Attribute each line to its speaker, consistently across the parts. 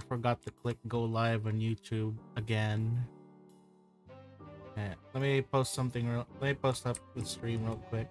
Speaker 1: forgot to click go live on YouTube again. Okay, let me post something let me post up the stream real quick.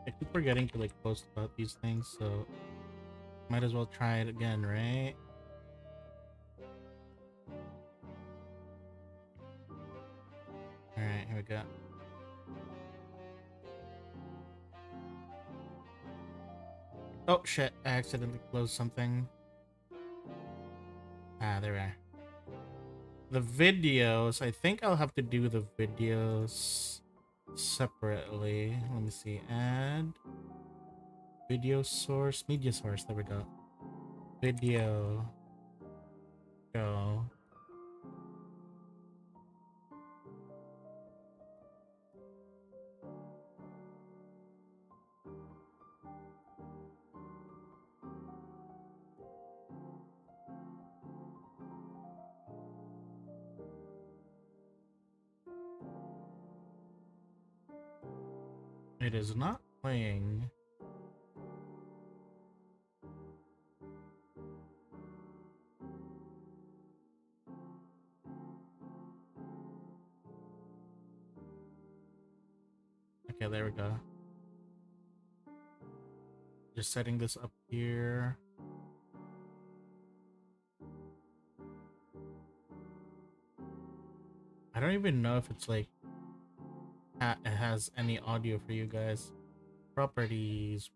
Speaker 1: I keep forgetting to like post about these things, so might as well try it again, right? Alright, here we go. Oh shit, I accidentally closed something. Ah, there we are. The videos, I think I'll have to do the videos separately. Let me see, add video source, media source, there we go. Video, go. It is not playing. Okay, there we go. Just setting this up here. I don't even know if it's like it has any audio for you guys. Properties.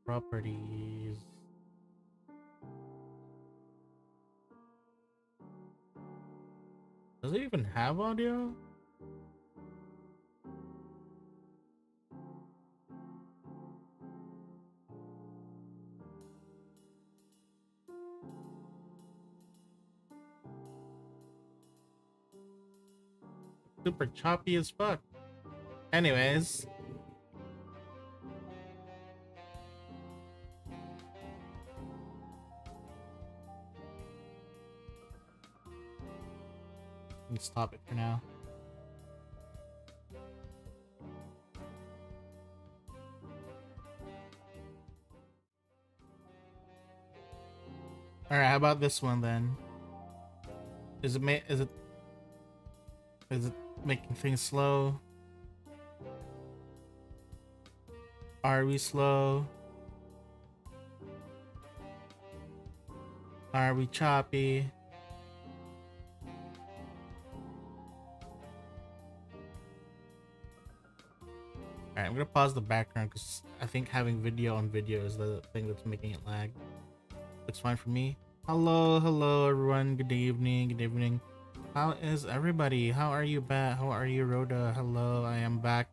Speaker 1: Does it even have audio? Super choppy as fuck. Anyways. Let's stop it for now. Alright, how about this one then? Is it making things slow? Are we slow? Are we choppy? Alright, I'm gonna pause the background because I think having video on video is the thing that's making it lag. Looks fine for me. Hello everyone. Good evening. How is everybody? How are you, Bat? How are you, Rhoda? Hello, I am back.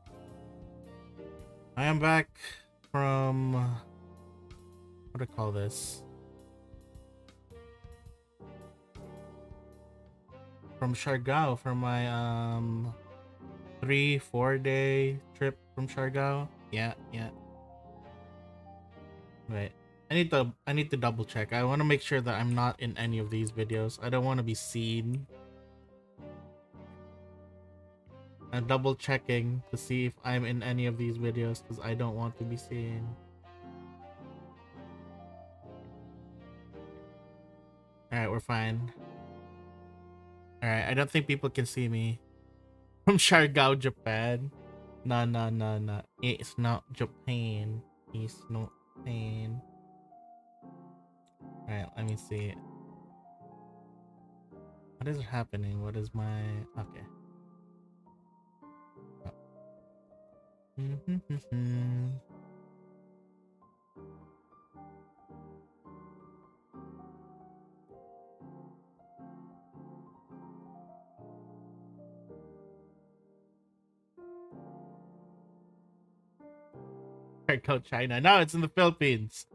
Speaker 1: From what do I call this? From Siargao, from my 3-4 day trip from Siargao. Yeah. Wait. I need to double check. I want to make sure that I'm not in any of these videos. I don't want to be seen. I'm double checking to see if I'm in any of these videos because I don't want to be seen. Alright, we're fine. Alright, I don't think people can see me. From Siargao, Japan. No, no, no, no. It's not Japan. It's not Japan. Alright, let me see. What is happening? What is my... Okay. Siargao, China. No, it's in the Philippines.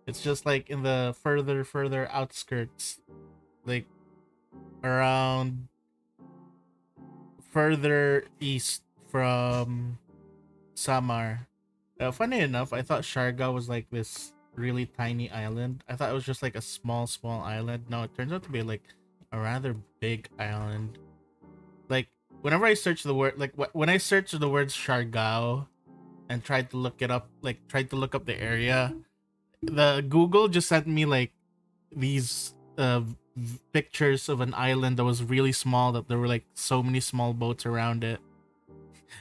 Speaker 1: It's just like in the further outskirts. Like around further east from Samar. Funny enough, I thought Siargao was like this really tiny island. I thought it was just like a small island. No, it turns out to be like a rather big island. Like whenever I search the word, like when I search the word Siargao and tried to look it up, like tried to look up the area, the Google just sent me like these pictures of an island that was really small, that there were like so many small boats around it.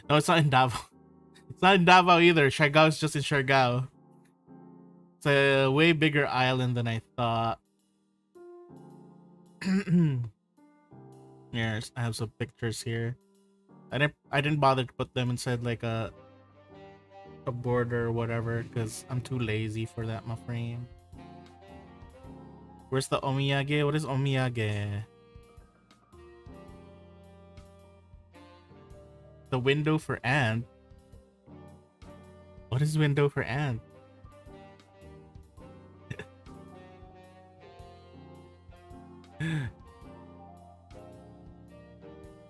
Speaker 1: No, it's not in Davao. It's not in Davao either. Siargao is just in Siargao. It's a way bigger island than I thought. Yes, I have some pictures here. I didn't bother to put them inside like a border or whatever because I'm too lazy for that, my friend. Where's the omiyage? What is omiyage? The window for ant. What is window for ant?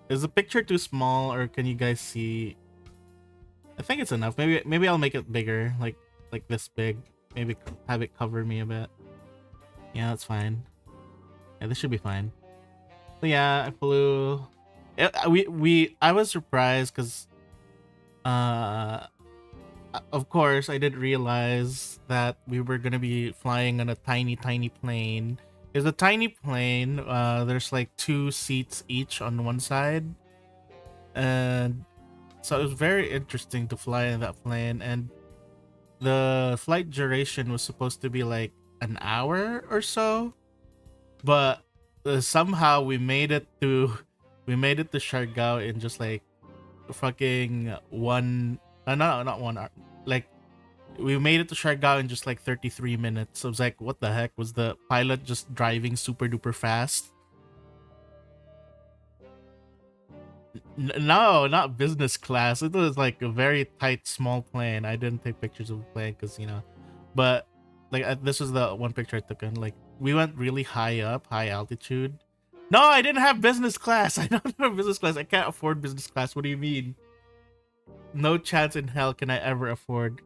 Speaker 1: Is the picture too small, or can you guys see? I think it's enough. Maybe I'll make it bigger, like this big. Maybe have it cover me a bit. Yeah, that's fine. Yeah, this should be fine. So yeah, I flew. I was surprised because, of course, I didn't realize that we were gonna be flying on a tiny plane. It's a tiny plane. There's like 2 seats each on one side, and so it was very interesting to fly in that plane. And the flight duration was supposed to be like an hour or so, but somehow we made it to Siargao in just like fucking one. Not 1 hour. Like we made it to Siargao in just like 33 minutes. I was like, what the heck? Was the pilot just driving super duper fast? No, not business class. It was like a very tight, small plane. I didn't take pictures of the plane because, you know, but like this was the one picture I took, and like we went really high up, high altitude. No, I didn't have business class. I don't have business class. I can't afford business class. What do you mean? No chance in hell can I ever afford.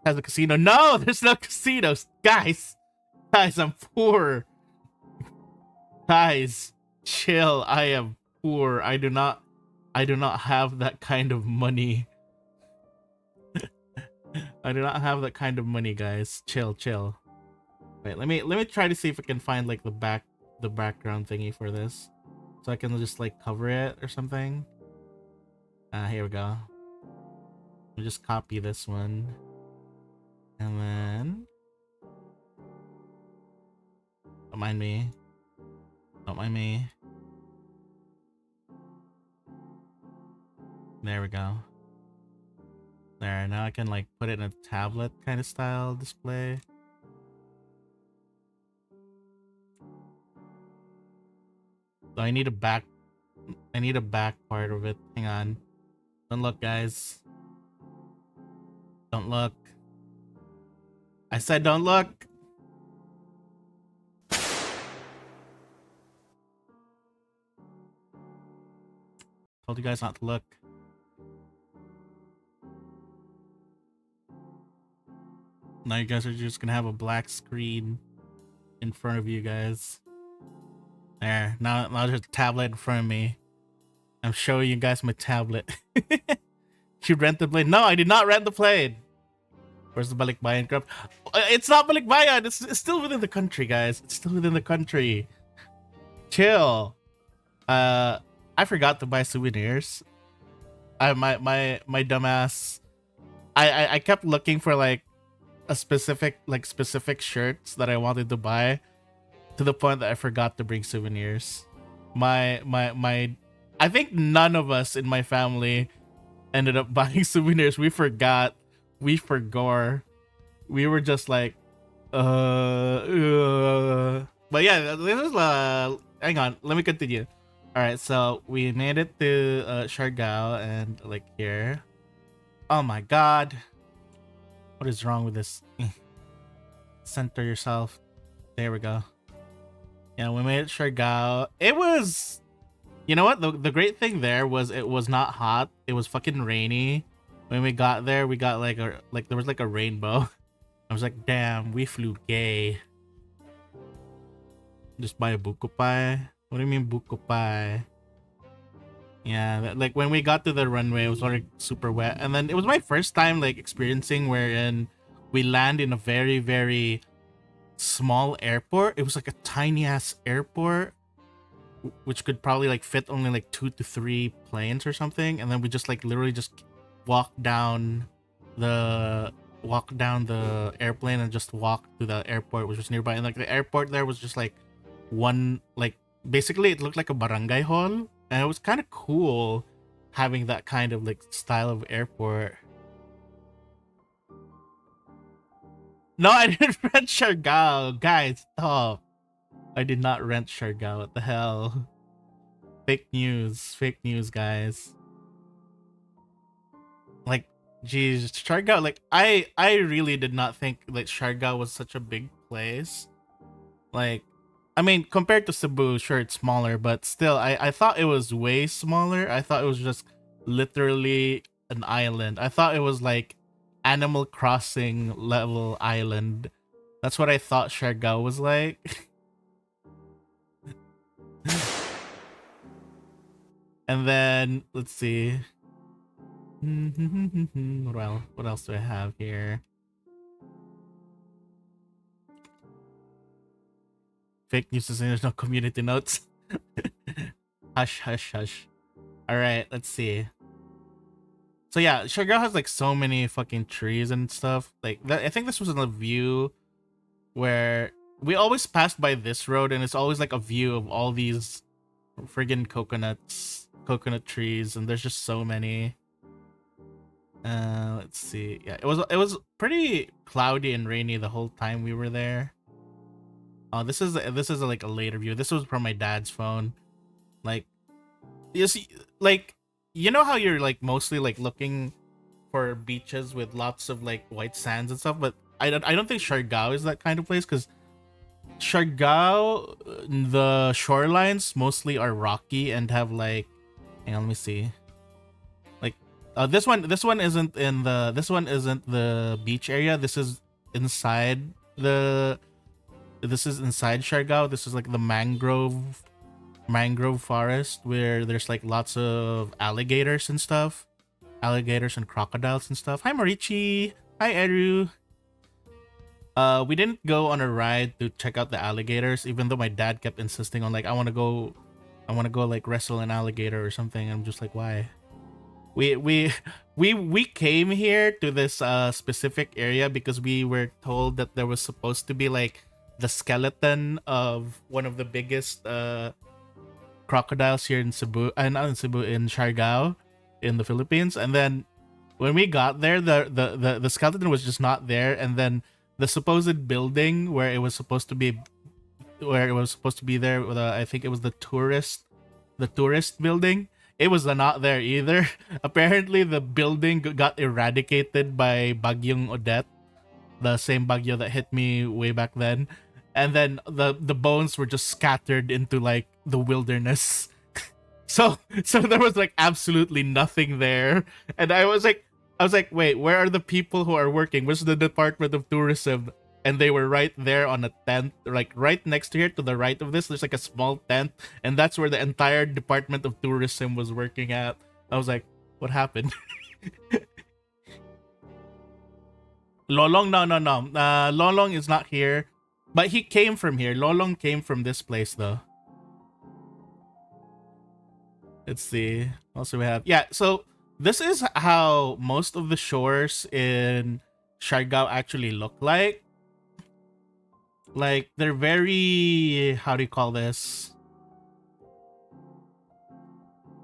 Speaker 1: Has a casino? No, there's no casinos, guys. Guys, I'm poor. Guys, chill. I am poor. I do not have that kind of money. I do not have that kind of money, guys. Chill. Wait, let me try to see if I can find like the background thingy for this, so I can just like cover it or something. Here we go. We'll just copy this one, and then don't mind me. There we go. There, now I can like put it in a tablet kind of style display. So I need a back part of it. Hang on. Don't look, guys. Don't look. I said don't look. Told you guys not to look. Now you guys are just gonna have a black screen in front of you guys. There. Now there's a tablet in front of me. I'm showing you guys my tablet. You rent the plane? No, I did not rent the plane. Where's the Balikbayan crap? It's not Balikbayan. It's still within the country, guys. It's still within the country. Chill. I forgot to buy souvenirs. My dumbass. I kept looking for like a specific shirts that I wanted to buy, to the point that I forgot to bring souvenirs. My I think none of us in my family ended up buying souvenirs. We forgot. We forgot. We were just like, but yeah, this is hang on, let me continue. All right, so we made it to Siargao, and like here. Oh my god, what is wrong with this? Center yourself. There we go. Yeah, we made it Siargao. It was, you know what? The great thing there was it was not hot. It was fucking rainy. When we got there, we got like there was like a rainbow. I was like, damn, we flew gay. Just buy a buko pie. What do you mean buko pie? Yeah, like when we got to the runway, it was like super wet, and then it was my first time like experiencing wherein we land in a very, very small airport. It was like a tiny ass airport, which could probably like fit only like 2 to 3 planes or something, and then we just like literally just walk down the airplane and just walk to the airport, which was nearby. And like the airport there was just like one, like basically it looked like a barangay hall, and it was kind of cool having that kind of like style of airport. No, I didn't rent Siargao. Guys, stop. I did not rent Siargao. What the hell? Fake news, guys. Like, geez, Siargao. Like, I really did not think like Siargao was such a big place. Like, I mean, compared to Cebu, sure it's smaller, but still, I thought it was way smaller. I thought it was just literally an island. I thought it was like Animal Crossing level island. That's what I thought Siargao was like. And then let's see. Well, what else do I have here? Fake news is there's no community notes. Hush, hush, hush. All right, let's see. So yeah, Siargao has like so many fucking trees and stuff. Like I think this was in a view where we always passed by this road, and it's always like a view of all these friggin' coconut trees, and there's just so many. Let's see. Yeah, it was pretty cloudy and rainy the whole time we were there. Oh, this is like a later view. This was from my dad's phone. Like, you see, like, you know how you're like mostly like looking for beaches with lots of like white sands and stuff, but I don't think Siargao is that kind of place, because Siargao, the shorelines mostly are rocky and have like, hang on, let me see. Like, this one isn't the beach area. This is inside Siargao. This is like the mangrove forest, where there's like lots of alligators and stuff. Alligators and crocodiles and stuff. Hi Marichi. Hi Eru. We didn't go on a ride to check out the alligators, even though my dad kept insisting on like, I wanna go like wrestle an alligator or something. I'm just like, why? We came here to this specific area because we were told that there was supposed to be like the skeleton of one of the biggest crocodiles here in Cebu, not in Cebu, in Siargao, in the Philippines. And then when we got there, the skeleton was just not there. And then the supposed building where it was supposed to be there, I think it was the tourist building. It was not there either. Apparently, the building got eradicated by Bagyong Odette, the same bagyo that hit me way back then. And then the bones were just scattered into like the wilderness. So there was like absolutely nothing there. And I was like, wait, where are the people who are working? Where's the Department of Tourism? And they were right there on a tent, like right next to here, to the right of this. There's like a small tent, and that's where the entire Department of Tourism was working at. I was like, what happened? Lolong, no. Lolong is not here, but he came from here. Lolong came from this place, though. Let's see. Also, we have So this is how most of the shores in Siargao actually look like. Like they're very, how do you call this?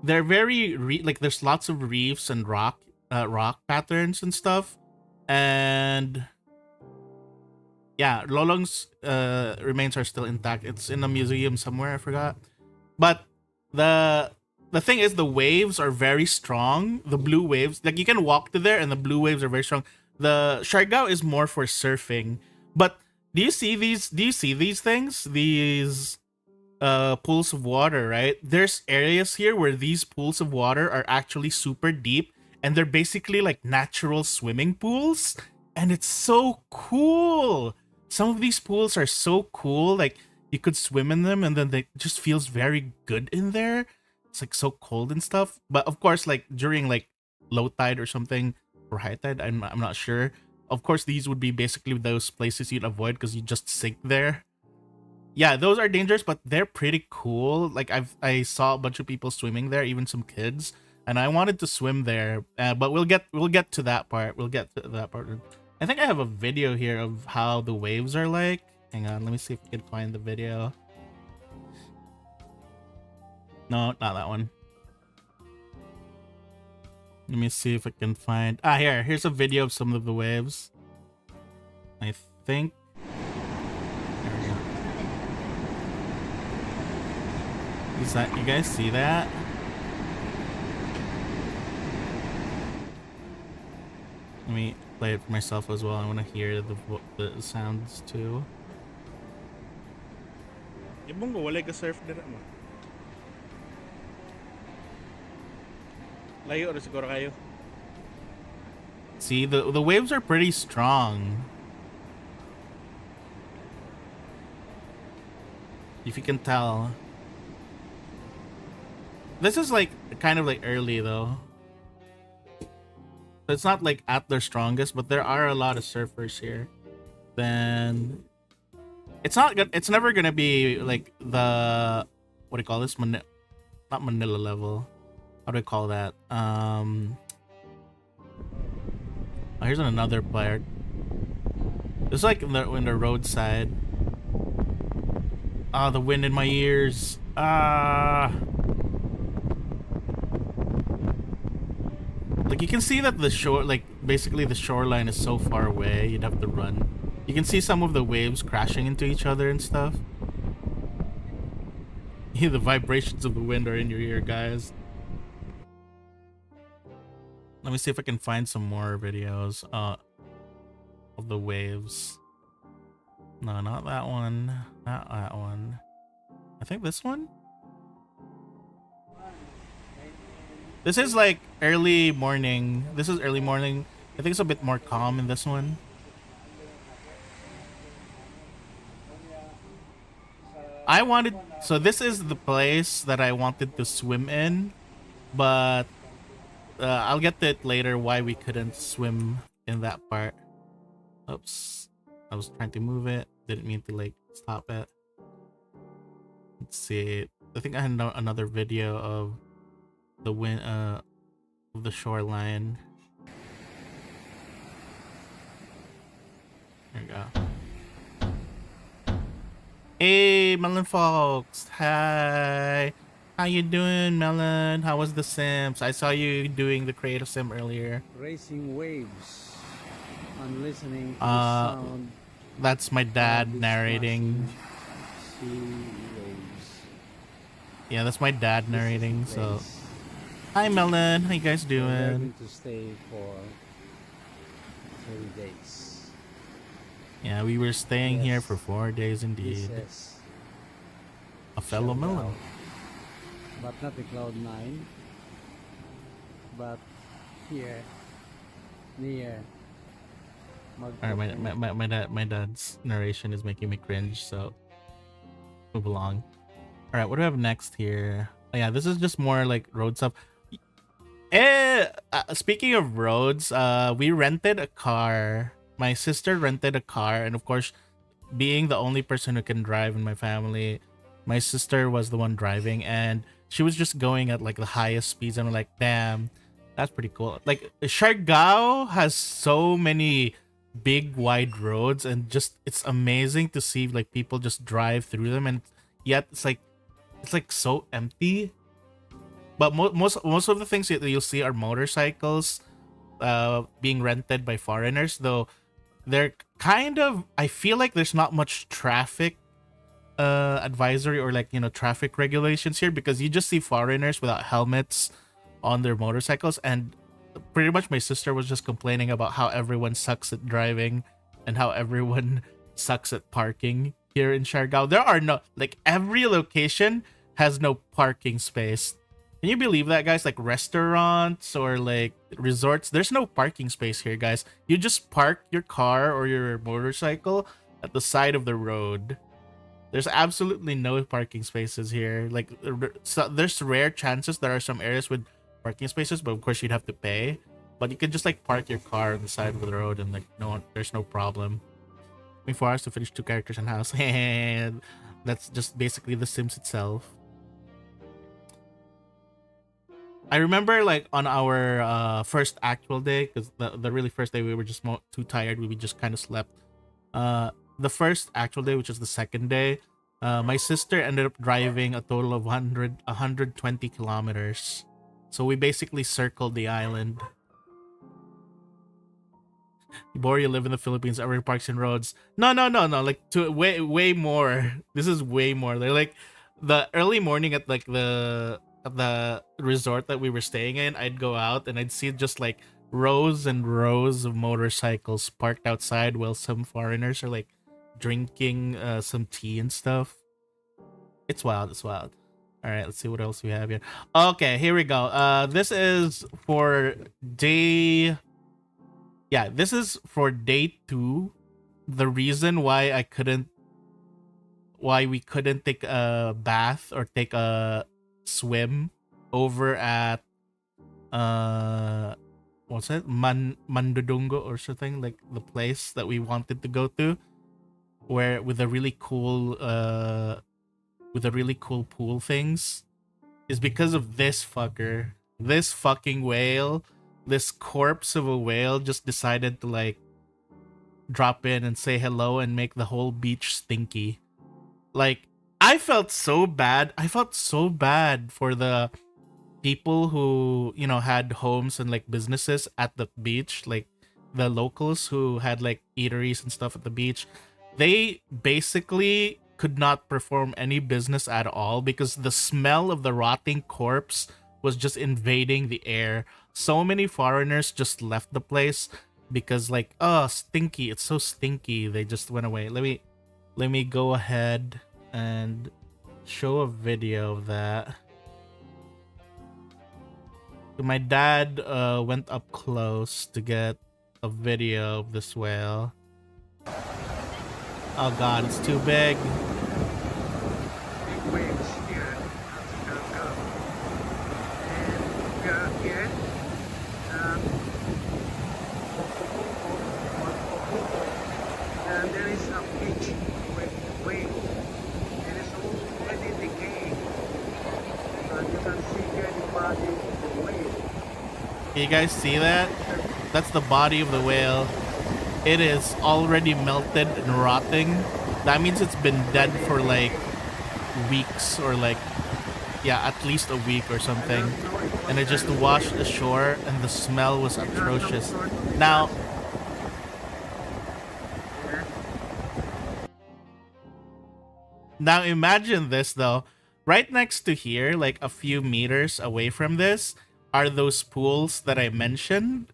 Speaker 1: They're very like there's lots of reefs and rock patterns and stuff, and yeah, Lolong's remains are still intact. It's in a museum somewhere. I forgot, but the the thing is the waves are very strong. The blue waves, like you can walk to there, and the blue waves are very strong. The Siargao is more for surfing, but do you see these? Do you see these things? These pools of water, right? There's areas here where these pools of water are actually super deep, and they're basically like natural swimming pools, and it's so cool. Some of these pools are so cool, like you could swim in them and then they just feels very good in there. It's like so cold and stuff, but of course like during like low tide or something, or high tide, I'm not sure. Of course these would be basically those places you'd avoid because you just sink there. Yeah, those are dangerous, but they're pretty cool. Like I saw a bunch of people swimming there, even some kids, and I wanted to swim there. But we'll get to that part. We'll get to that part. I think I have a video here of how the waves are like. Hang on, let me see if I can find the video. No, not that one. Let me see if I can find. Here's a video of some of the waves. I think. There we go. Is that, you guys see that? Let me play it for myself as well. I want to hear the sounds too.
Speaker 2: Ibong ko walay ka surf dira mo. Layo ra siguro kayo.
Speaker 1: See, the waves are pretty strong. If you can tell. This is like kind of like early though. It's not like at their strongest, but there are a lot of surfers here. Then it's not good. It's never gonna be like the, what do you call this? Not Manila level. How do I call that? Oh, here's another player. It's like in the roadside. Ah, the wind in my ears. Ah. Like you can see that the shore, like basically the shoreline is so far away, you'd have to run. You can see some of the waves crashing into each other and stuff. Yeah, the vibrations of the wind are in your ear, guys. Let me see if I can find some more videos of the waves. No, not that one. Not that one. I think this one? This is like early morning. This is early morning. I think it's a bit more calm in this one. So this is the place that I wanted to swim in, but I'll get to it later why we couldn't swim in that part. Oops. I was trying to move it. Didn't mean to like stop it. Let's see. I think I had another video of the wind of the shoreline. There we go. Hey Melon folks. Hi. How you doing, Melon? How was the Sims? I saw you doing the creative sim earlier.
Speaker 3: Racing waves and listening to the sound.
Speaker 1: That's my dad narrating.
Speaker 3: Sea waves.
Speaker 1: Yeah, that's my dad narrating. So, hi Melon, how you guys
Speaker 3: We're
Speaker 1: doing?
Speaker 3: going to stay for 3 days.
Speaker 1: Yeah, we were staying here
Speaker 3: Yes.
Speaker 1: for 4 days indeed.
Speaker 3: This is
Speaker 1: A fellow
Speaker 3: Siargao,
Speaker 1: Melon.
Speaker 3: but not the Cloud9, but here near
Speaker 1: Alright, my dad's narration is making me cringe, so move along. Alright, what do we have next here? Oh, yeah, this is just more like road stuff. Speaking of roads, we rented a car. My sister rented a car, and of course, being the only person who can drive in my family, my sister was the one driving, and she was just going at like the highest speeds, and I'm like, damn, that's pretty cool. Like Siargao has so many big wide roads, and just it's amazing to see like people just drive through them, and yet it's like so empty. But most of the things that you'll see are motorcycles being rented by foreigners, though they're kind of, I feel like there's not much traffic advisory or like, you know, traffic regulations here, because you just see foreigners without helmets on their motorcycles. And pretty much my sister was just complaining about how everyone sucks at driving and how everyone sucks at parking here in Siargao. There are no, like, every location has no parking space. Can you believe that, guys? Like restaurants or like resorts, there's no parking space here, guys. You just park your car or your motorcycle at the side of the road. There's absolutely no parking spaces here. Like, so there's rare chances there are some areas with parking spaces, but of course you'd have to pay. But you can just like park your car on the side of the road, and like there's no problem. 24 hours to finish 2 characters in house. And that's just basically The Sims itself. I remember like on our first actual day, because the really first day we were just too tired. We just kind of slept. The first actual day, which is the second day, my sister ended up driving a total of 120 kilometers. So we basically circled the island. Boar, you live in the Philippines, every parks and roads. No. Like way more. This is way more. They're like the early morning at like the resort that we were staying in. I'd go out and I'd see just like rows and rows of motorcycles parked outside while some foreigners are like drinking some tea and stuff. It's wild. It's wild. All right, let's see what else we have here. Okay, here we go. This is for day. Yeah, this is for day 2. The reason why we couldn't take a bath or take a swim over at what's it, Mandudungo or something, like the place that we wanted to go to, where with the really cool pool things, is because of this fucker. This fucking whale, this corpse of a whale just decided to like drop in and say hello and make the whole beach stinky. Like, I felt so bad. I felt so bad for the people who, you know, had homes and like businesses at the beach, like the locals who had like eateries and stuff at the beach. They basically could not perform any business at all because the smell of the rotting corpse was just invading the air. So many foreigners just left the place because like, oh, stinky, it's so stinky. They just went away. Let me go ahead and show a video of that. My dad went up close to get a video of this whale. Oh god, it's too big.
Speaker 3: Big waves here at Siargao. And we are here. And there is a beach with wave. It is already decaying. And you can see here the body of the whale.
Speaker 1: Can you guys see that? That's the body of the whale. It is already melted and rotting. That means it's been dead for like weeks or like, yeah, at least a week or something. And it just washed ashore and the smell was atrocious. Now imagine this though. Right next to here, like a few meters away from this, are those pools that I mentioned.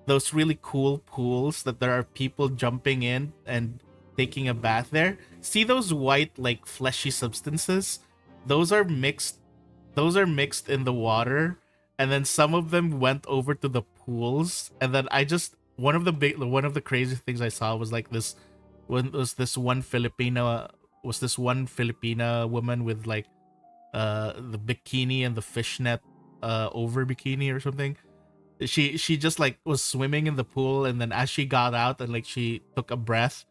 Speaker 1: Those really cool pools that there are people jumping in and taking a bath there. See those white, like fleshy substances? Those are mixed in the water, and then some of them went over to the pools. And then one of the crazy things I saw was like this one Filipina woman with like the bikini and the fishnet over bikini or something. She just like was swimming in the pool, and then as she got out and like she took a breath,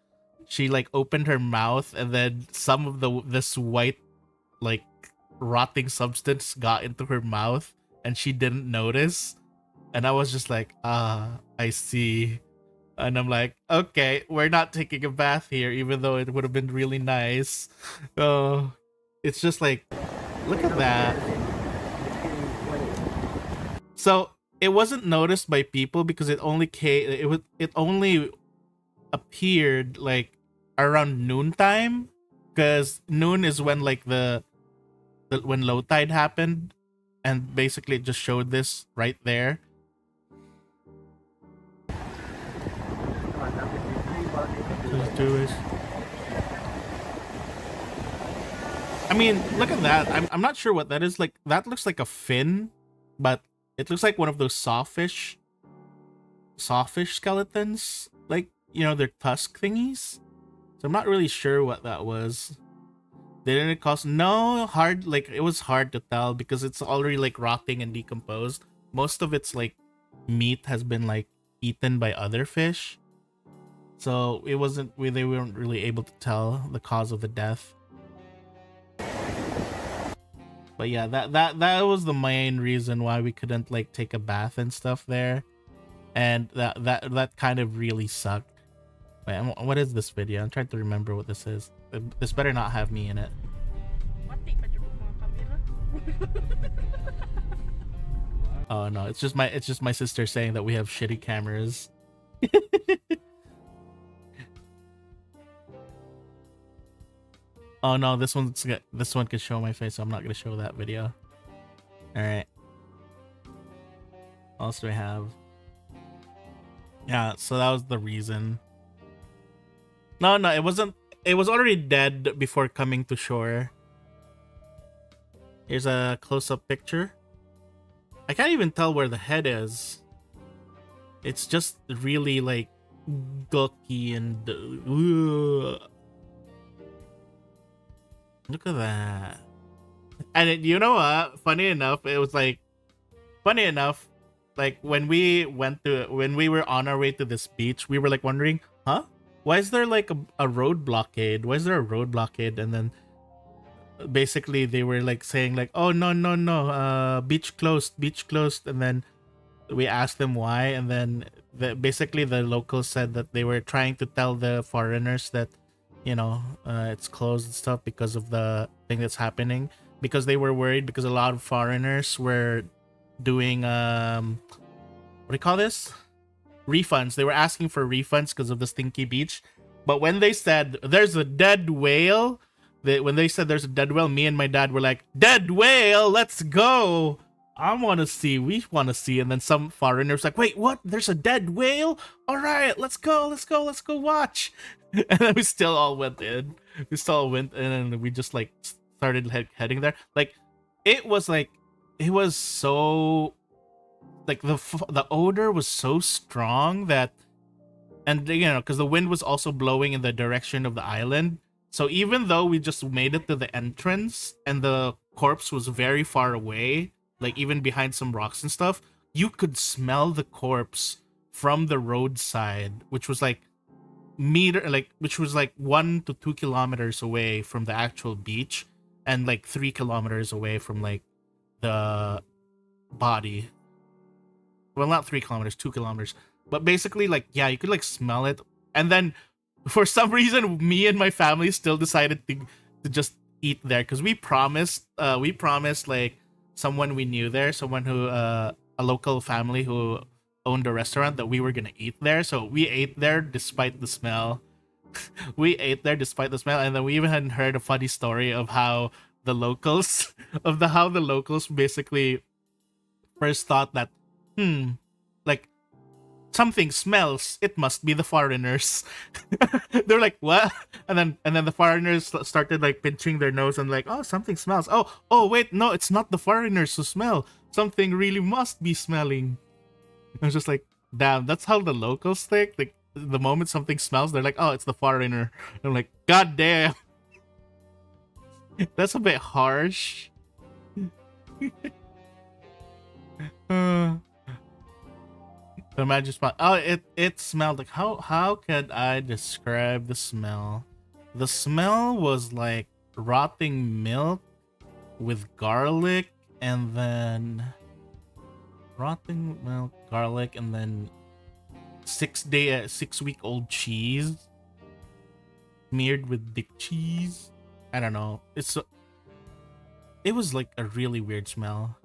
Speaker 1: she like opened her mouth, and then some of this white like rotting substance got into her mouth and she didn't notice. And I was just like, I see. And I'm like, okay, we're not taking a bath here, even though it would have been really nice. Oh, it's just like, look at that. So it wasn't noticed by people because it only it only appeared like around noontime, because noon is when like when low tide happened, and basically it just showed this right there. Just do it. I mean, look at that. I'm not sure what that is. Like, that looks like a fin, but it looks like one of those sawfish skeletons. Like, you know, their tusk thingies. So I'm not really sure what that was. Didn't it cost? No, hard. Like, it was hard to tell because it's already like rotting and decomposed. Most of its like meat has been like eaten by other fish. So it wasn't. They weren't really able to tell the cause of the death. But yeah, that was the main reason why we couldn't like take a bath and stuff there, and that kind of really sucked. Wait, what is this video? I'm trying to remember what this is. This better not have me in it. Oh no, it's just my sister saying that we have shitty cameras. Oh no, this one can show my face, so I'm not gonna show that video. All right. What else do we have? Yeah, so that was the reason. No, it wasn't. It was already dead before coming to shore. Here's a close-up picture. I can't even tell where the head is. It's just really like gulky and look at that. And you know what? Funny enough, like when we were on our way to this beach, we were like wondering, huh? Why is there like a road blockade? Why is there a road blockade? And then basically they were like saying like, oh no, beach closed. And then we asked them why, and then basically the locals said that they were trying to tell the foreigners that, you know, it's closed and stuff because of the thing that's happening, because they were worried because a lot of foreigners were doing what do you call this, refunds. They were asking for refunds because of the stinky beach. But when they said there's a dead whale, when they said there's a dead whale, me and my dad were like, dead whale, let's go. We want to see. And then some foreigners like, wait, what? There's a dead whale? All right, let's go watch. And then we still all went in. And we just like started heading there. Like, it was so, like the odor was so strong that, and you know, because the wind was also blowing in the direction of the island. So even though we just made it to the entrance and the corpse was very far away, like even behind some rocks and stuff, you could smell the corpse from the roadside, which was like 1 to 2 kilometers away from the actual beach, and like 3 kilometers away from like the body. Well, not 3 kilometers, 2 kilometers. But basically, like, yeah, you could like smell it. And then for some reason, me and my family still decided to just eat there, because we promised like someone we knew there, someone who a local family who owned a restaurant, that we were gonna eat there. So we ate there despite the smell. And then we even hadn't heard a funny story of how the locals basically first thought that, like, something smells, it must be the foreigners. They're like, what? And then the foreigners started like pinching their nose and like, oh, something smells. Oh wait, no, it's not the foreigners who smell, something really must be smelling. I was just like, damn, that's how the locals think. Like, the moment something smells, they're like, oh, it's the foreigner. And I'm like, god damn. That's a bit harsh. Imagine spot. Oh, it smelled like, how could I describe the smell? The smell was like rotting milk with garlic and then rotting milk, garlic, and then 6-week-old cheese smeared with dick cheese. I don't know. It was like a really weird smell.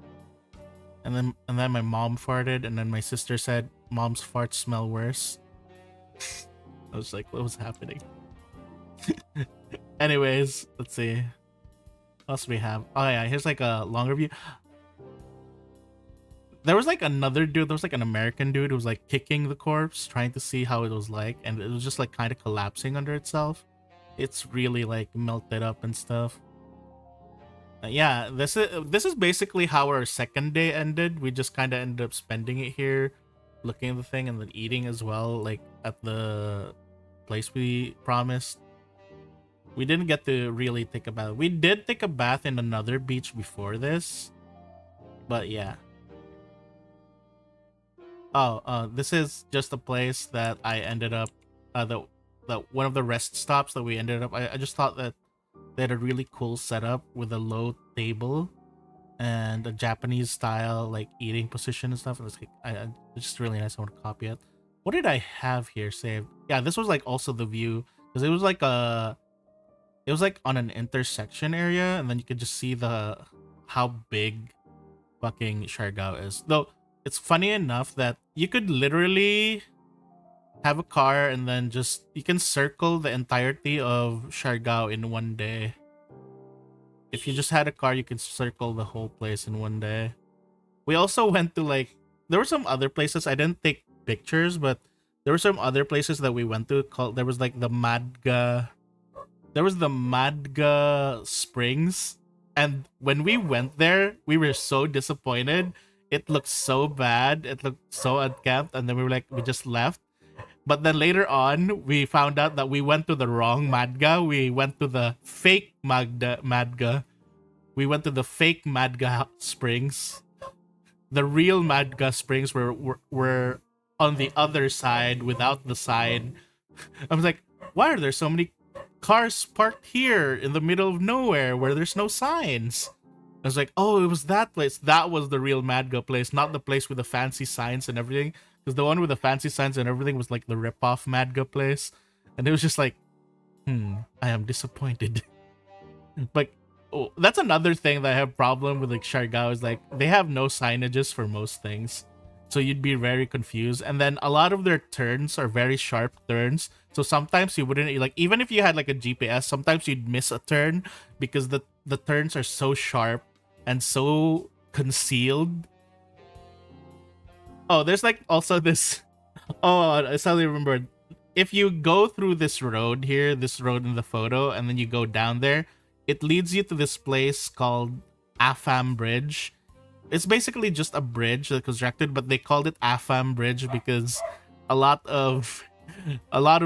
Speaker 1: And then my mom farted, and then my sister said mom's farts smell worse. I was like, what was happening? Anyways, let's see. What else do we have? Oh yeah, here's like a longer view. There was like another dude, there was like an American dude who was like kicking the corpse, trying to see how it was like, and it was just like kind of collapsing under itself. It's really like melted up and stuff. Yeah, this is basically how our second day ended. We just kind of ended up spending it here, looking at the thing and then eating as well, like at the place we promised. We didn't get to really take a bath. We did take a bath in another beach before this, but yeah. Oh, this is just a place that I ended up, the one of the rest stops that we ended up. I just thought that they had a really cool setup with a low table and a Japanese style like eating position and stuff. It was like, it's just really nice. I want to copy it. What did I have here saved? Yeah, this was like also the view, because it was like on an intersection area, and then you could just see how big fucking Siargao is. Though it's funny enough that you could literally have a car and then you can circle the entirety of Siargao in one day. If you just had a car, you could circle the whole place in one day. We also went to there were some other places. I didn't take pictures, but there were some other places that we went to there was like the Madga Springs. And when we went there, we were so disappointed. It looked so bad. It looked so unkempt. And then we just left. But then later on, we found out that we went to the wrong Madga. We went to the fake Madga. We went to the fake Madga Springs. The real Madga Springs were on the other side without the sign. I was like, why are there so many cars parked here in the middle of nowhere where there's no signs? I was like, oh, it was that place. That was the real Madga place, not the place with the fancy signs and everything. Because the one with the fancy signs and everything was like the rip-off Madga place. And it was just like, I am disappointed. Like, oh, that's another thing that I have problem with like Siargao is like, they have no signages for most things. So you'd be very confused. And then a lot of their turns are very sharp turns. So sometimes you wouldn't, like, even if you had like a GPS, sometimes you'd miss a turn because the turns are so sharp and so concealed. Oh, there's like also this. Oh, I suddenly remembered. If you go through this road here, this road in the photo, and then you go down there, it leads you to this place called Afam Bridge. It's basically just a bridge that constructed, but they called it Afam Bridge because a lot of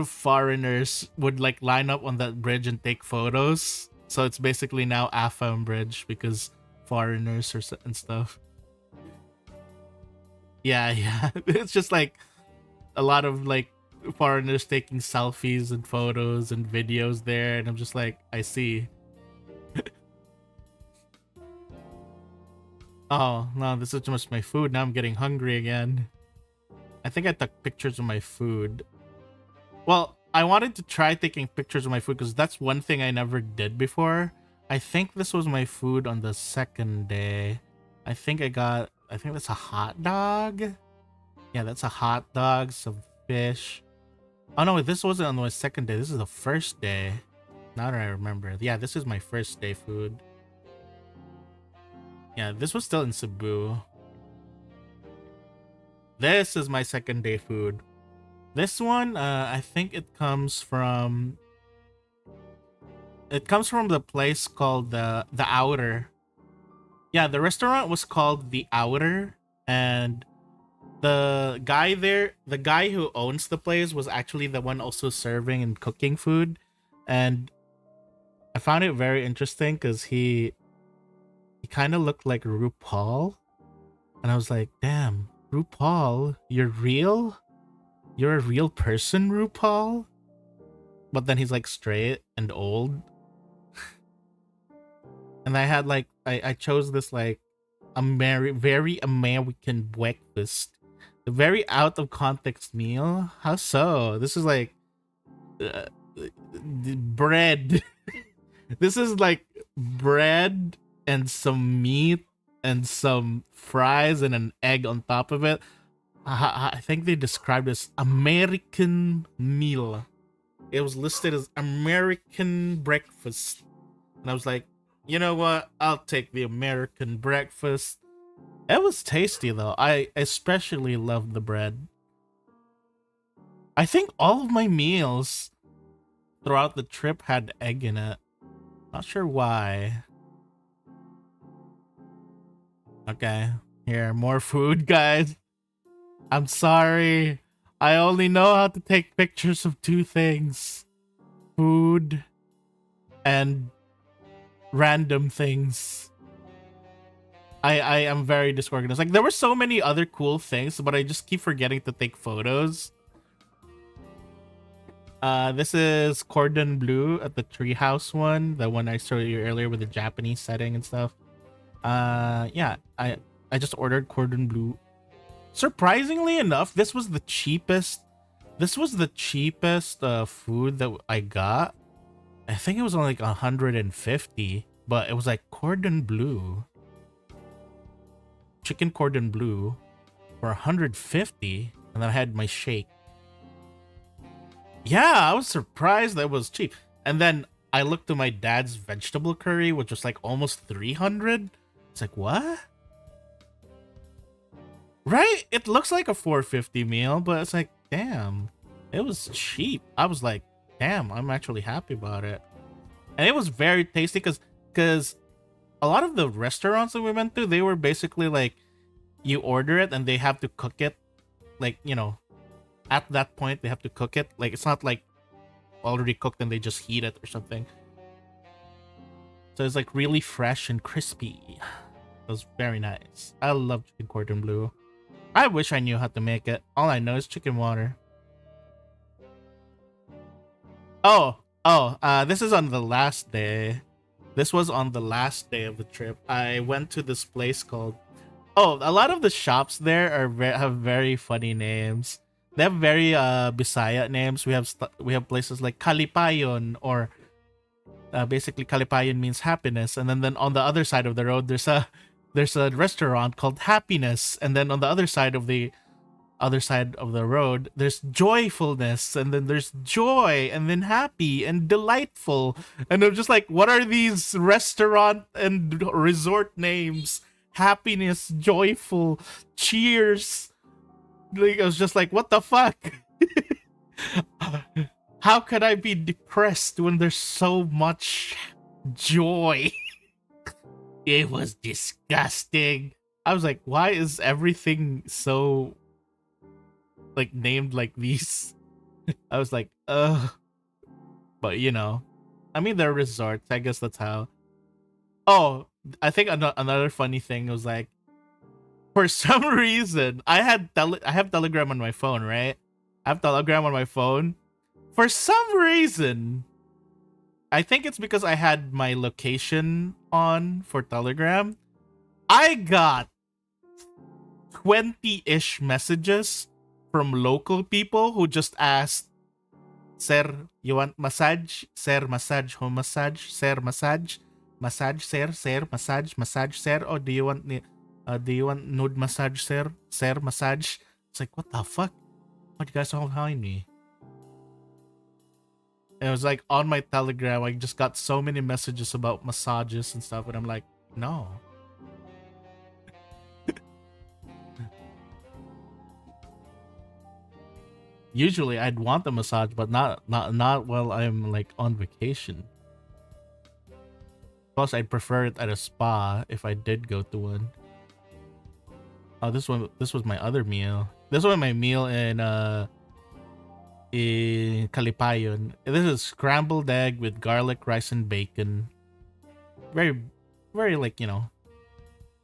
Speaker 1: foreigners would like line up on that bridge and take photos. So it's basically now Afam Bridge because foreigners and stuff. Yeah. It's just like a lot of like foreigners taking selfies and photos and videos there, and I'm just like, I see. Oh, no, this is just my food. Now I'm getting hungry again. I think I took pictures of my food. Well, I wanted to try taking pictures of my food because that's one thing I never did before. I think this was my food on the second day. I think that's a hot dog. Yeah, that's a hot dog, some fish. Oh no, this wasn't on my second day. This is the first day. Now that I remember. Yeah, this is my first day food. Yeah, this was still in Cebu. This is my second day food. This one, I think it comes from the place called the Outer. Yeah, the restaurant was called the Outer, and the guy who owns the place was actually the one also serving and cooking food. And I found it very interesting because he kind of looked like RuPaul. And I was like, damn, RuPaul, you're real? You're a real person, RuPaul? But then he's like straight and old. And I had like I chose this like very American breakfast. A very out of context meal. How so? This is like uh, bread. This is like bread and some meat and some fries and an egg on top of it. I think they described it as American meal. It was listed as American breakfast. And I was like, you know what? I'll take the American breakfast. It was tasty though. I especially loved the bread. I think all of my meals throughout the trip had egg in it. Not sure why. Okay, here, more food, guys. I'm sorry. I only know how to take pictures of two things. Food and random things. I am very disorganized. Like, there were so many other cool things, but I just keep forgetting to take photos. This is cordon bleu at the treehouse one, the one I showed you earlier with the Japanese setting and stuff. Yeah, I just ordered cordon bleu. Surprisingly enough, this was the cheapest. This was the cheapest food that I got. I think it was only like 150, but it was like cordon bleu, chicken cordon bleu, for 150, and then I had my shake. Yeah, I was surprised that it was cheap. And then I looked to my dad's vegetable curry, which was like almost 300. It's like, what? Right? It looks like a 450 meal, but it's like, damn, it was cheap. I was like, damn, I'm actually happy about it. And it was very tasty because a lot of the restaurants that we went to, they were basically like, you order it and they have to cook it. Like, you know, at that point, they have to cook it. Like, it's not like already cooked and they just heat it or something. So it's like really fresh and crispy. It was very nice. I love chicken cordon bleu. I wish I knew how to make it. All I know is chicken water. This is on the last day. This was on the last day of the trip. I went to this place called... Oh, a lot of the shops there are have very funny names. They have very Bisaya names. We have places like Kalipayon, or basically Kalipayon means happiness. And then on the other side of the road, there's a restaurant called Happiness, and then on the other side of the road, there's Joyfulness, and then there's Joy, and then Happy and Delightful. And I'm just like, what are these restaurant and resort names? Happiness, Joyful, Cheers. Like, I was just like, what the fuck? How could I be depressed when there's so much joy? It was disgusting. I was like, why is everything so like named like these? I was like, ugh. But you know, I mean, they're resorts. I guess that's how. Oh, I think another funny thing was like, for some reason, I have Telegram on my phone, right? I have Telegram on my phone. For some reason, I think it's because I had my location on for Telegram. I got 20-ish messages from local people who just asked, Sir, you want massage? Sir, massage, home massage, sir, massage, massage, sir, massage, sir. Oh, do you want nude massage, sir? Sir, massage. It's like, what the fuck? What you guys all behind me? It was like on my Telegram, I just got so many messages about massages and stuff, and I'm like, no. Usually I'd want the massage, but not while I'm like on vacation. Plus, I'd prefer it at a spa if I did go to one. Oh, this was my other meal. This was my meal in Kalipayon. This is scrambled egg with garlic, rice, and bacon. Very, very, like, you know,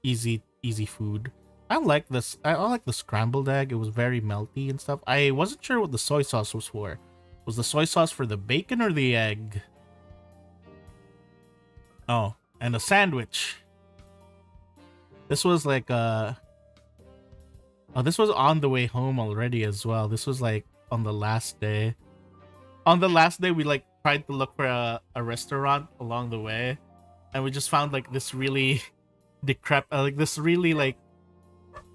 Speaker 1: easy food. I like this. I like the scrambled egg. It was very melty and stuff. I wasn't sure what the soy sauce was for. Was the soy sauce for the bacon or the egg? Oh, and a sandwich. This was like oh, this was on the way home already as well. This was like on the last day. On the last day, we like tried to look for a restaurant along the way, and we just found like this really like this really like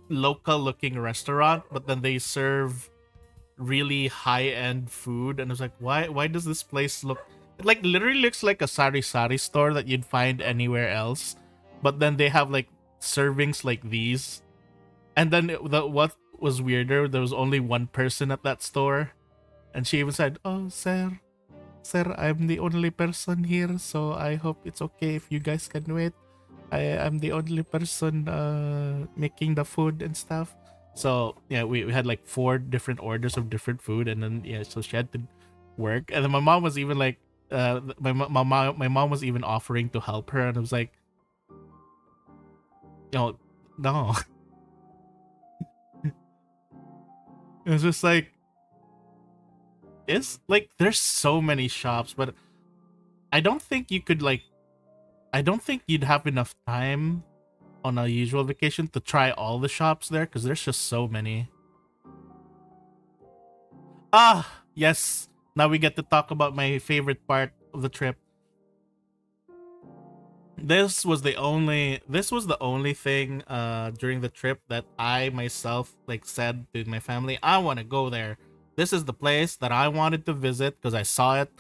Speaker 1: local looking restaurant, but then they serve really high end food, and I was like, why does this place look, it like literally looks like a sari store that you'd find anywhere else, but then they have like servings like these. And then what was weirder, there was only one person at that store, and she even said, "Oh, sir, I'm the only person here, so I hope it's okay if you guys can wait. I'm the only person making the food and stuff." So yeah, we had like 4 different orders of different food, and then yeah, so she had to work, and then my mom was even like, my mom was even offering to help her, and I was like, no. It was just like, it's like there's so many shops, but I don't think you could like, I don't think you'd have enough time on a usual vacation to try all the shops there, because there's just so many. Ah, yes. Now we get to talk about my favorite part of the trip. This was the only thing during the trip that I myself like said to my family, I want to go there. This is the place that I wanted to visit because I saw it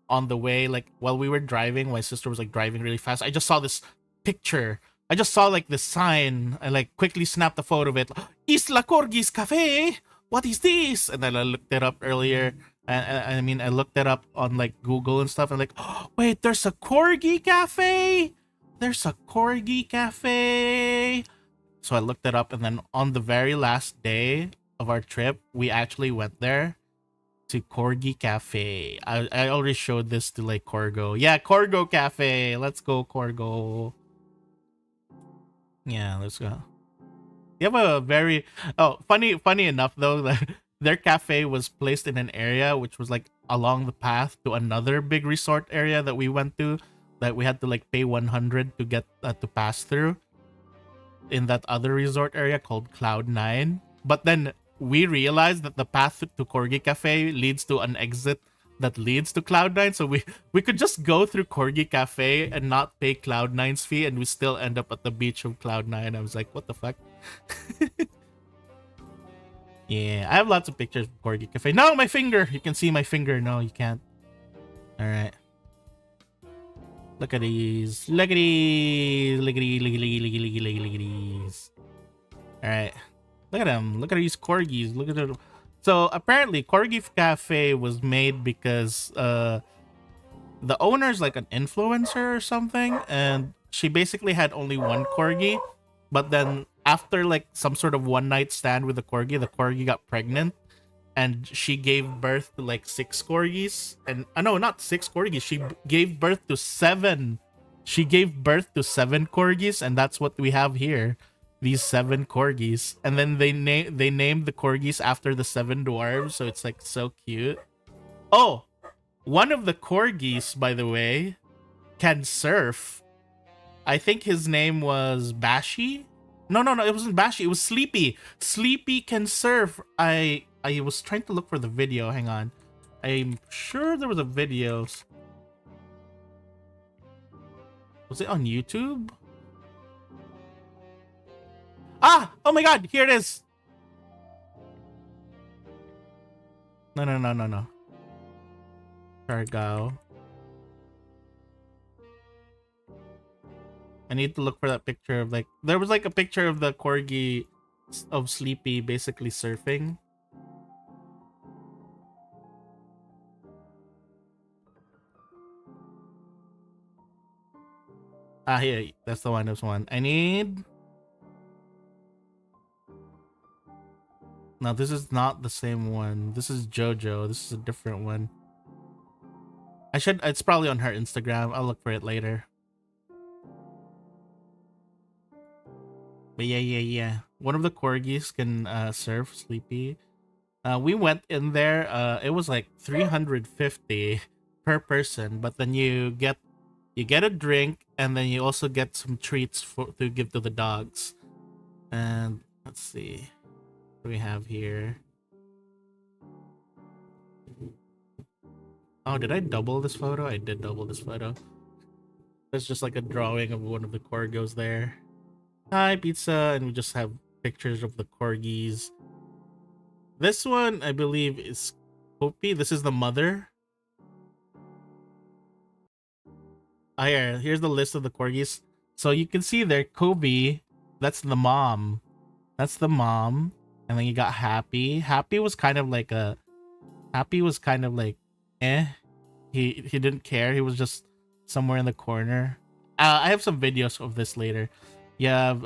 Speaker 1: on the way, like while we were driving. My sister was like driving really fast. I just saw this picture. I just saw like this sign. I like quickly snapped a photo of it. Isla Corgis Cafe. What is this? And then I looked it up earlier. I mean, I looked it up on like Google and stuff. And like, oh, wait, there's a Corgi Cafe. There's a Corgi Cafe. So I looked it up, and then on the very last day of our trip, we actually went there to Corgi Cafe. I already showed this to like Corgo. Yeah, Corgo Cafe. Let's go, Corgo. Yeah, let's go. You have a very funny enough though that their cafe was placed in an area which was like along the path to another big resort area that we went to, that we had to like pay 100 to get to pass through in that other resort area called Cloud9. But then we realized that the path to Corgi Cafe leads to an exit that leads to Cloud9, so we could just go through Corgi Cafe and not pay Cloud9's fee, and we still end up at the beach of Cloud9. I was like, what the fuck? Yeah, I have lots of pictures of Corgi Cafe. No, my finger! You can see my finger. No, you can't. Alright. Look at these. Look at these. Look at these. Look at these. Look at these. Look at these. Alright. Look at them. Look at these corgis. Look at them. So apparently Corgi Cafe was made because the owner's like an influencer or something, and she basically had only one corgi, but then after like some sort of one night stand with the corgi got pregnant, and she gave birth to like 6 corgis. And no, not 6 corgis, she gave birth to 7. She gave birth to 7 corgis, and that's what we have here. These 7 corgis, and then they named the corgis after the 7 dwarves, so it's like so cute. Oh, one of the corgis, by the way, can surf. I think his name was Bashi. No, it wasn't Bashi. It was Sleepy. Sleepy can surf. I was trying to look for the video. Hang on. I'm sure there was a video. Was it on YouTube? Ah! Oh my god! Here it is! No. Siargao. I need to look for that picture of like... There was like a picture of the corgi of Sleepy basically surfing. Ah, here. That's the one. That's one. I need... No, this is not the same one. This is JoJo. This is a different one. It's probably on her Instagram. I'll look for it later. But yeah. One of the corgis can surf, Sleepy. We went in there. It was like 350 per person, but then you get You get a drink, and then you also get some treats to give to the dogs. And let's see what do we have here. Oh, did I double this photo? I did double this photo. There's just like a drawing of one of the corgos there. Hi, pizza, and we just have pictures of the corgis. This one, I believe, is Kopi. This is the mother. Oh, here's the list of the corgis. So you can see there, Kobe, that's the mom. That's the mom. And then you got Happy. Happy was kind of like, eh. He didn't care. He was just somewhere in the corner. I have some videos of this later. You have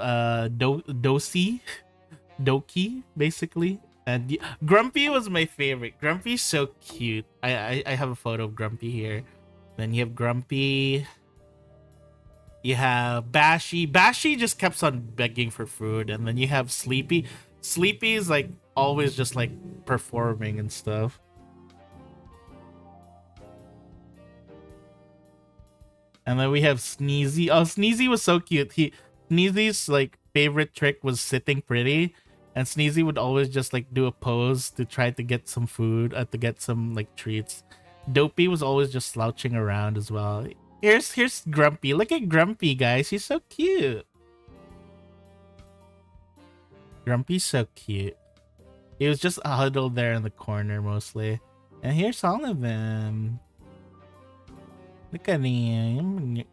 Speaker 1: Doki, basically. And Grumpy was my favorite. Grumpy's so cute. I have a photo of Grumpy here. Then you have Grumpy. You have Bashy. Bashy just kept on begging for food. And then you have Sleepy. Sleepy is like always just like performing and stuff. And then we have Sneezy. Oh, Sneezy was so cute. Sneezy's like favorite trick was sitting pretty. And Sneezy would always just like do a pose to try to get some food, to get some like treats. Dopey was always just slouching around as well. Here's Grumpy. Look at Grumpy, guys. He's so cute. Grumpy's so cute. He was just huddled there in the corner mostly. And here's all of them. Look at him.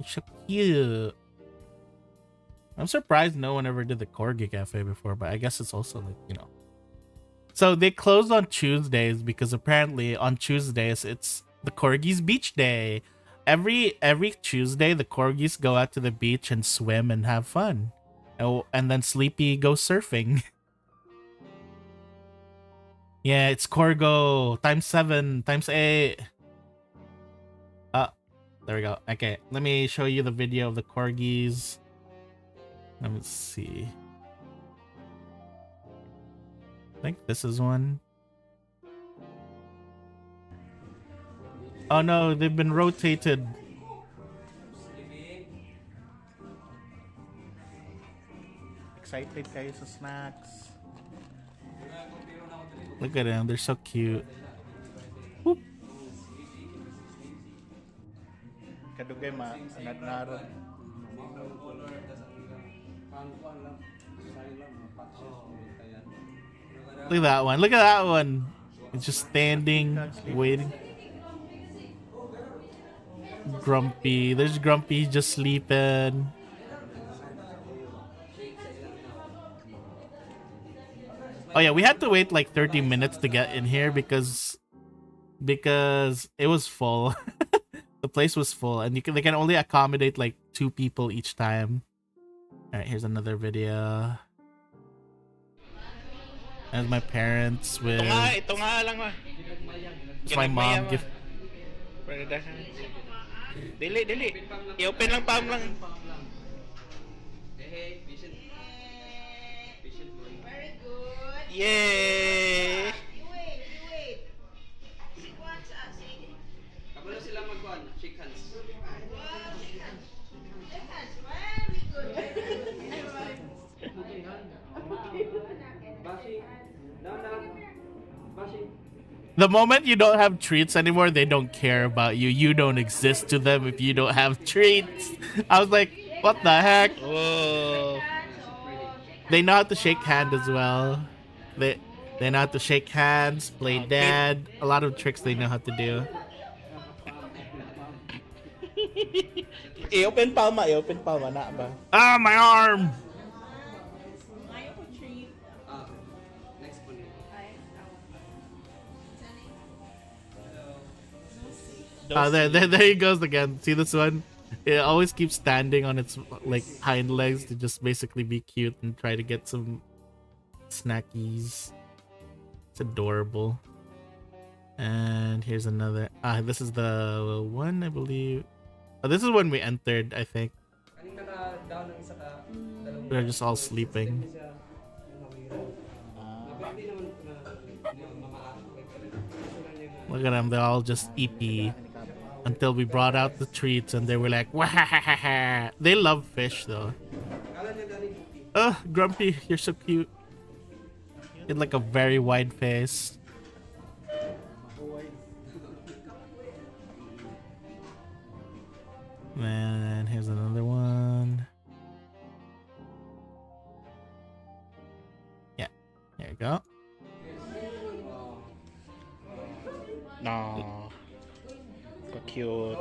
Speaker 1: He's so cute. I'm surprised no one ever did the Corgi Cafe before, but I guess it's also like, you know. So they closed on Tuesdays because apparently on Tuesdays it's the Corgis Beach Day. Every Tuesday the Corgis go out to the beach and swim and have fun. Oh, and then Sleepy goes surfing. Yeah, it's Corgo times 7 times 8. There we go. Okay, let me show you the video of the corgis. Let me see. I think this is one. Oh no, they've been rotated. Excited kayo sa snacks. Look at them, they're so cute. Whoop. Kadugay ma, anad-narod. Look at that one. Look at that one. It's just standing, waiting. Grumpy. There's Grumpy just sleeping. Oh yeah, we had to wait like 30 minutes to get in here because it was full. The place was full, and they can only accommodate like 2 people each time. All right, here's another video. And my parents with.
Speaker 2: Ito nga lang ma.
Speaker 1: It's my mom gift.
Speaker 2: Dili. I-open lang palm lang.
Speaker 4: Very good.
Speaker 2: Yay!
Speaker 4: You wait. Sequence, sige.
Speaker 5: Kabalo sila magkuhan, shake hands.
Speaker 4: Wow, shake hands. Shake hands. Very good.
Speaker 5: Bashi, down. Bashi.
Speaker 1: The moment you don't have treats anymore, they don't care about you. You don't exist to them if you don't have treats. I was like, what the heck?
Speaker 2: Whoa.
Speaker 1: They know how to shake hands as well. They know how to shake hands, play dead. A lot of tricks they know how to do.
Speaker 2: I-open palma na ba?
Speaker 1: Ah, my arm!
Speaker 5: Next one.
Speaker 1: There he goes again. See this one? It always keeps standing on its like hind legs to just basically be cute and try to get some snackies. It's adorable. And here's another. This is the one I believe. Oh, this is when we entered, I think. They're just all sleeping. Look at them, they're all just eepy. until we brought out the treats and they were like, "Wah!" They love fish though. Grumpy, you're so cute. You had like a very wide face. And here's another one. Yeah, there you go.
Speaker 2: No. So cute.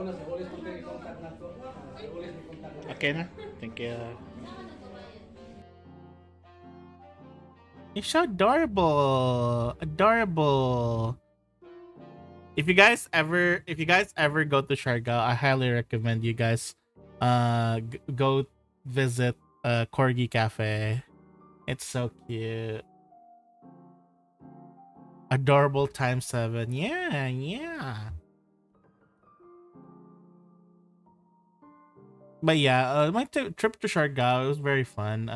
Speaker 2: Okay na. Thank you.
Speaker 1: You're so adorable. Adorable. If you guys ever go to Siargao, I highly recommend you guys go visit Corgi Cafe. It's so cute. Adorable times 7. Yeah, yeah. But yeah, my trip to Siargao, it was very fun.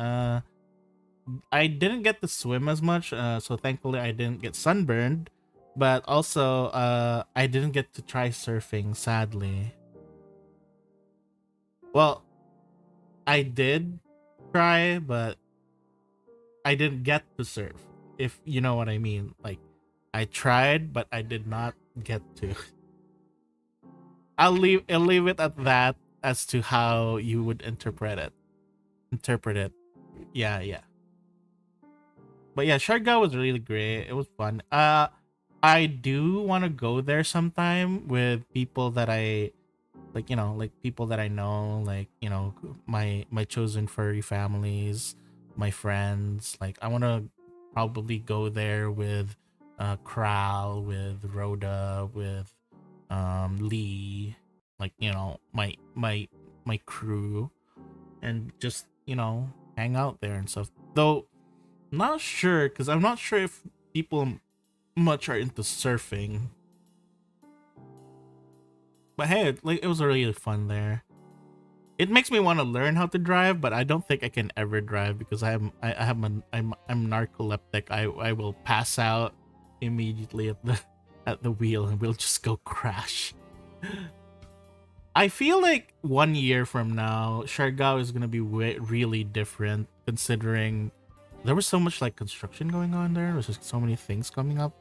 Speaker 1: I didn't get to swim as much, so thankfully I didn't get sunburned. But also, I didn't get to try surfing, sadly. Well, I did try, but I didn't get to surf, if you know what I mean. Like, I tried, but I did not get to. I'll leave it at that as to how you would interpret it. Yeah, yeah. But yeah, Siargao was really great. It was fun. I do want to go there sometime with people that I like, like people that I know, like, my chosen furry families, my friends. Like, I want to probably go there with Kral, with Rhoda, with Lee, like, my crew, and just, hang out there and stuff. Though not sure, because I'm not sure if people much are into surfing. But hey, it was really fun there. It makes me want to learn how to drive, but I don't think I can ever drive because I'm narcoleptic. I will pass out immediately at the wheel and we'll just go crash. I feel like 1 year from now, Siargao is gonna be really different, considering there was so much like construction going on there. There's just so many things coming up.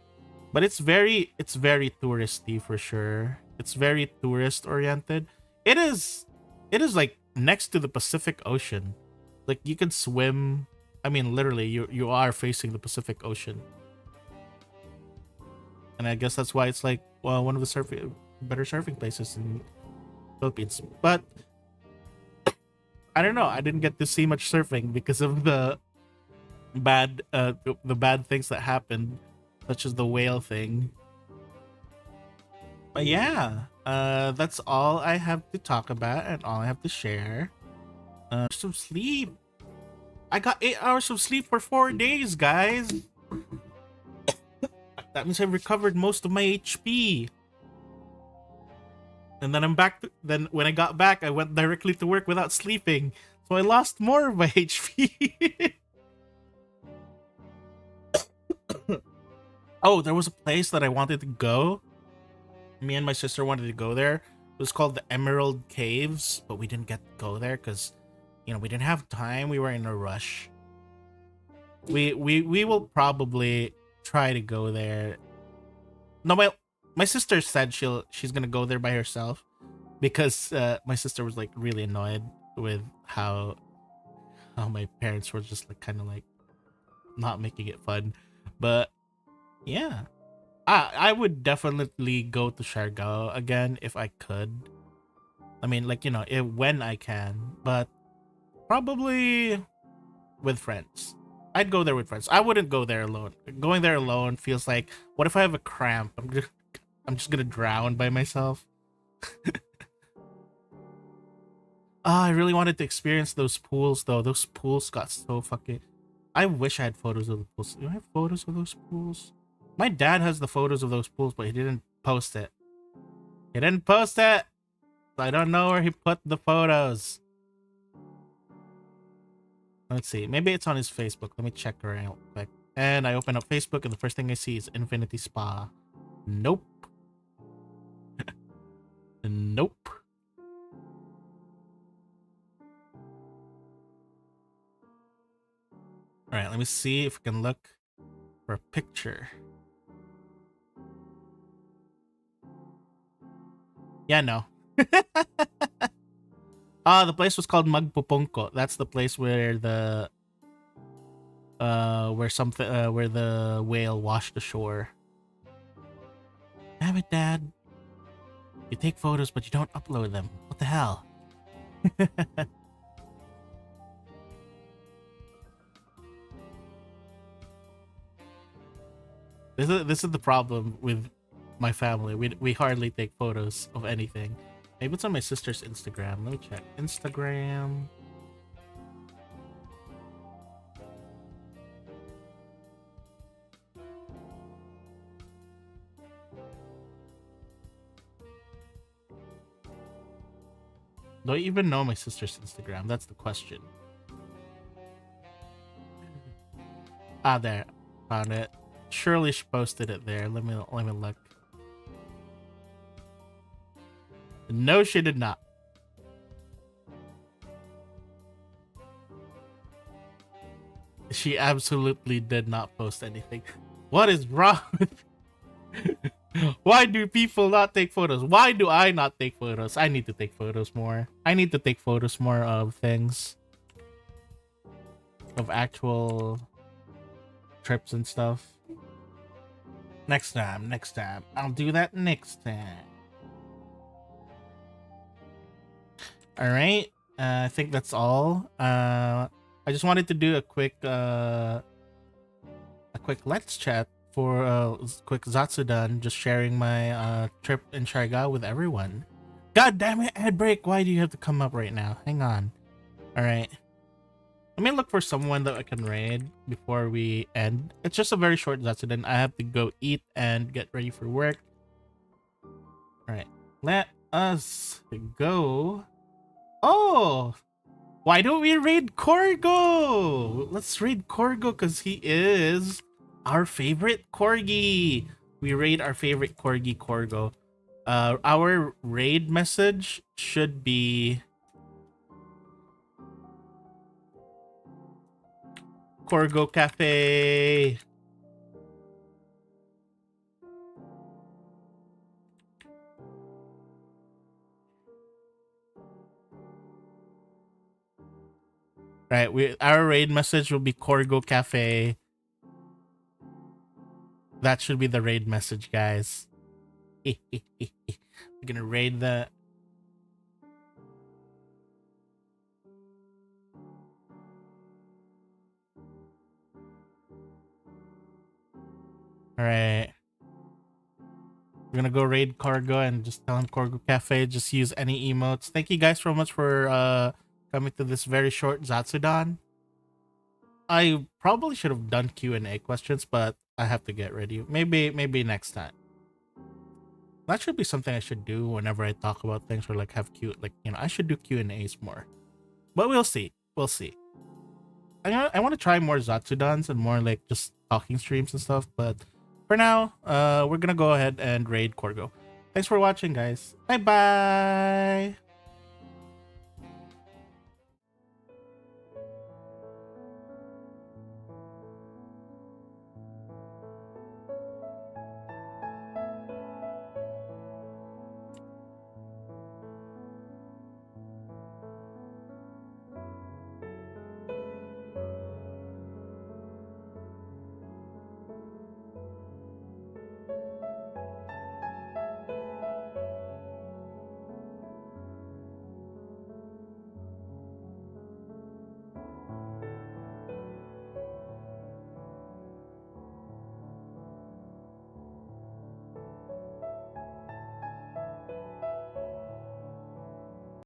Speaker 1: But it's very touristy for sure. It's very tourist oriented. It is like next to the Pacific Ocean. Like, you can swim. I mean, literally, you are facing the Pacific Ocean. And I guess that's why it's like, well, one of the better surfing places in Philippines. But I don't know. I didn't get to see much surfing because of the bad things that happened, such as the whale thing. But yeah, that's all I have to talk about and all I have to share. Some sleep. I got 8 hours of sleep for 4 days, guys. That means I've recovered most of my HP. And then I'm back. Then when I got back, I went directly to work without sleeping, so I lost more of my HP. Oh, there was a place that I wanted to go. Me and my sister wanted to go there. It was called the Emerald Caves, but we didn't get to go there because, we didn't have time. We were in a rush. We will probably try to go there. No, my sister said she's gonna go there by herself because my sister was like really annoyed with how my parents were just like kind of like not making it fun. But yeah, I would definitely go to Siargao again if I could. I mean, like, when I can, but probably with friends. I'd go there with friends. I wouldn't go there alone. Going there alone feels like, what if I have a cramp? I'm just gonna drown by myself. I really wanted to experience those pools though. Those pools got so fucking... I wish I had photos of the pools. Do I have photos of those pools? My dad has the photos of those pools, but he didn't post it. He didn't post it! So I don't know where he put the photos. Let's see. Maybe it's on his Facebook. Let me check real quick. And I open up Facebook and the first thing I see is Infinity Spa. Nope. All right, let me see if we can look for a picture. Yeah, no. The place was called Magpupongko. That's the place where the where the whale washed ashore. Damn it, Dad. You take photos but you don't upload them. What the hell? This is the problem with my family. We hardly take photos of anything. Maybe it's on my sister's Instagram. Let me check. Instagram. Do I even know my sister's Instagram? That's the question. Ah, there. Found it. Surely she posted it there. Let me look. No, she did not. She absolutely did not post anything. What is wrong with Why do people not take photos? Why do I not take photos? I need to take photos more. I need to take photos more of things. Of actual trips and stuff. Next time. I'll do that next time. Alright. I think that's all. I just wanted to do a quick let's chat for a quick Zatsudan, just sharing my trip in Siargao with everyone. God damn it, ad break. Why do you have to come up right now? Hang on. Alright. Let me look for someone that I can raid before we end. It's just a very short Zatsudan. I have to go eat and get ready for work. Alright. Let us go. Oh! Why don't we raid Corgo? Let's raid Corgo because he is our favorite corgi. We raid our favorite corgi, Corgo. Our raid message should be Corgo Cafe. Right, our raid message will be Corgo Cafe. That should be the raid message, guys. We're gonna raid the... Alright. We're gonna go raid Corgo and just tell him Corgo Cafe. Just use any emotes. Thank you guys so much for coming to this very short Zatsudan. I probably should have done Q&A questions, but I have to get ready. Maybe next time. That should be something I should do whenever I talk about things, or like have I should do Q&As more. But we'll see. We'll see. I want to try more Zatsudans and more like just talking streams and stuff, but for now, we're gonna go ahead and raid Corgo. Thanks for watching, guys. Bye bye.